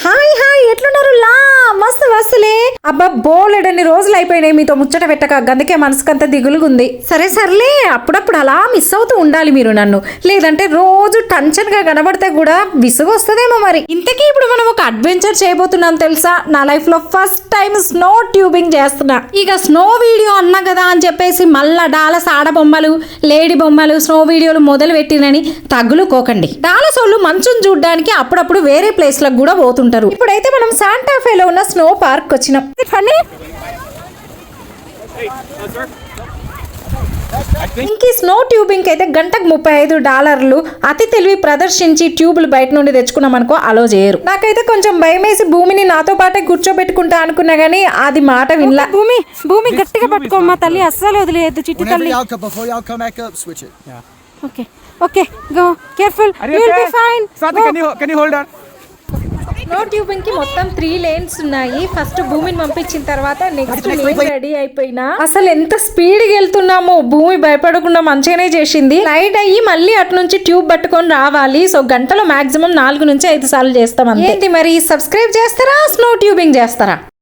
Hi hi ఎట్లున్నారు లా మస్తు వస్తులే అబ్బా బోలెడన్ని రోజులు అయిపోయినాయి మీతో ముచ్చట పెట్టక గందుకే మనసుకంత దిగులుగుంది. సరే సర్లే అప్పుడప్పుడు అలా మిస్ అవుతూ ఉండాలి మీరు నన్ను, లేదంటే రోజు టెన్షన్ గా కనబడితే కూడా విసుగు వస్తుందేమో. మరి ఇంతకీ ఇప్పుడు మనం ఒక అడ్వెంచర్ చేయబోతున్నాం తెలుసా. నా లైఫ్ లో ఫస్ట్ టైం స్నో ట్యూబింగ్ చేస్తున్నా. ఇక స్నో వీడియో అన్నా కదా అని చెప్పేసి మళ్ళా డాలస్ ఆడ బొమ్మలు లేడీ బొమ్మలు స్నో వీడియోలు మొదలు పెట్టినని తగులుకోకండి. డాలస్ వాళ్ళు మంచుని చూడడానికి అప్పుడప్పుడు వేరే ప్లేస్ లకు కూడా పోతుంటారు. ఇప్పుడైతే మనం శాంటాఫేలో ఉన్న స్నో పార్క్ వచ్చినాం. ఇంకీ స్నో ట్యూబింగ్ అయితే గంటకు $35 అతి తెలివి ప్రదర్శించి ట్యూబులు బయట నుండి తెచ్చుకున్నాం అనుకో అలో చేయరు. నాకైతే కొంచెం భయం వేసి భూమిని నాతో పాటే కూర్చోబెట్టుకుంటా అనుకున్నా గానీ అది మాట వినలా. భూమి గట్టిగా పట్టుకోమ్మా తల్లి, అస్సలు వదిలేదు చిట్టి తల్లి. Okay okay go careful, you will be fine. Can you hold on? Snow tubing కి మొత్తం 3 లేన్స్ ఉన్నాయి. ఫస్ట్ భూమిని పంపించిన తర్వాత నెక్స్ట్ నేను రెడీ అయిపోయినా. అసలు ఎంత స్పీడ్ గా వెళ్తున్నామో భూమి భయపడకుండా మంచిగానే చేసింది. లైట్ అయ్యి మళ్ళీ అటు నుంచి ట్యూబ్ పట్టుకొని రావాలి. సో గంటలో మాక్సిమం 4 నుంచి 5 సార్లు చేస్తాం. ఏంటి మరి సబ్స్క్రైబ్ చేస్తారా, స్నో ట్యూబింగ్ చేస్తారా?